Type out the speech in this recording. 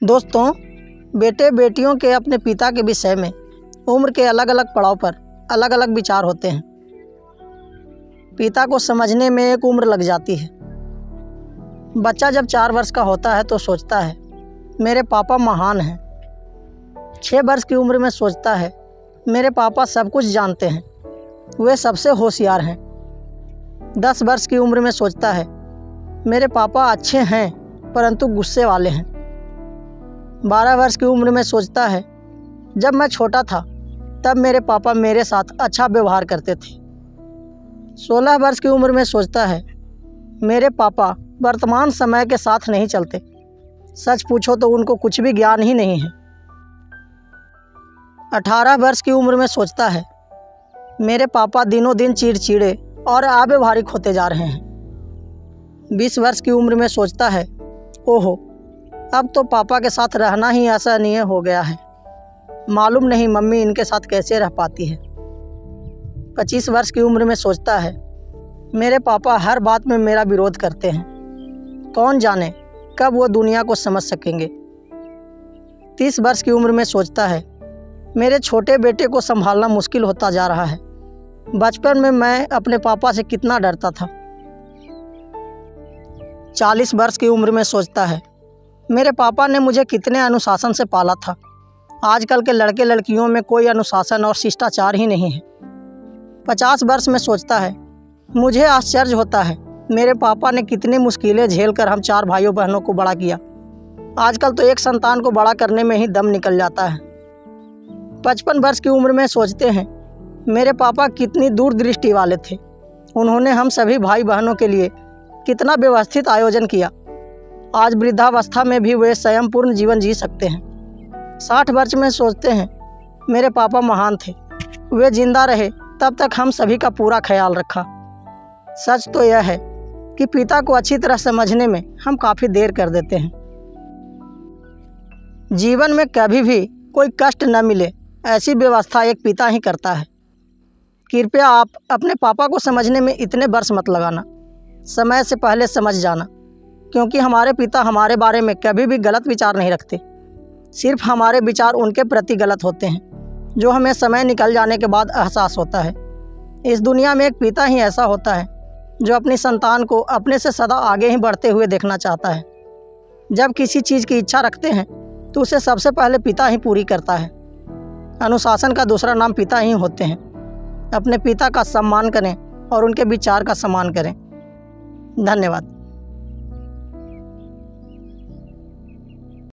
दोस्तों, बेटे बेटियों के अपने पिता के विषय में उम्र के अलग अलग पड़ाव पर अलग अलग विचार होते हैं। पिता को समझने में एक उम्र लग जाती है। बच्चा जब 4 वर्ष का होता है तो सोचता है मेरे पापा महान हैं। 6 वर्ष की उम्र में सोचता है मेरे पापा सब कुछ जानते हैं, वे सबसे होशियार हैं। 10 वर्ष की उम्र में सोचता है मेरे पापा अच्छे हैं परंतु गुस्से वाले हैं। 12 वर्ष की उम्र में सोचता है जब मैं छोटा था तब मेरे पापा मेरे साथ अच्छा व्यवहार करते थे। 16 वर्ष की उम्र में सोचता है मेरे पापा वर्तमान समय के साथ नहीं चलते, सच पूछो तो उनको कुछ भी ज्ञान ही नहीं है। 18 वर्ष की उम्र में सोचता है मेरे पापा दिनों दिन चिड़चिड़े और अव्यवहारिक होते जा रहे हैं। 20 वर्ष की उम्र में सोचता है ओहो, अब तो पापा के साथ रहना ही असहनीय हो गया है, मालूम नहीं मम्मी इनके साथ कैसे रह पाती है। 25 वर्ष की उम्र में सोचता है मेरे पापा हर बात में मेरा विरोध करते हैं, कौन जाने कब वो दुनिया को समझ सकेंगे। 30 वर्ष की उम्र में सोचता है मेरे छोटे बेटे को संभालना मुश्किल होता जा रहा है, बचपन में मैं अपने पापा से कितना डरता था। 40 वर्ष की उम्र में सोचता है मेरे पापा ने मुझे कितने अनुशासन से पाला था, आजकल के लड़के लड़कियों में कोई अनुशासन और शिष्टाचार ही नहीं है। 50 वर्ष में सोचता है मुझे आश्चर्य होता है मेरे पापा ने कितनी मुश्किलें झेलकर हम 4 भाइयों बहनों को बड़ा किया, आजकल तो एक संतान को बड़ा करने में ही दम निकल जाता है। 55 वर्ष की उम्र में सोचते हैं मेरे पापा कितनी दूरदृष्टि वाले थे, उन्होंने हम सभी भाई बहनों के लिए कितना व्यवस्थित आयोजन किया, आज वृद्धावस्था में भी वे स्वयंपूर्ण जीवन जी सकते हैं। 60 वर्ष में सोचते हैं मेरे पापा महान थे, वे जिंदा रहे तब तक हम सभी का पूरा ख्याल रखा। सच तो यह है कि पिता को अच्छी तरह समझने में हम काफ़ी देर कर देते हैं। जीवन में कभी भी कोई कष्ट न मिले ऐसी व्यवस्था एक पिता ही करता है। कृपया आप अपने पापा को समझने में इतने वर्ष मत लगाना, समय से पहले समझ जाना, क्योंकि हमारे पिता हमारे बारे में कभी भी गलत विचार नहीं रखते, सिर्फ हमारे विचार उनके प्रति गलत होते हैं, जो हमें समय निकल जाने के बाद एहसास होता है। इस दुनिया में एक पिता ही ऐसा होता है जो अपनी संतान को अपने से सदा आगे ही बढ़ते हुए देखना चाहता है। जब किसी चीज़ की इच्छा रखते हैं तो उसे सबसे पहले पिता ही पूरी करता है। अनुशासन का दूसरा नाम पिता ही होते हैं। अपने पिता का सम्मान करें और उनके विचार का सम्मान करें। धन्यवाद।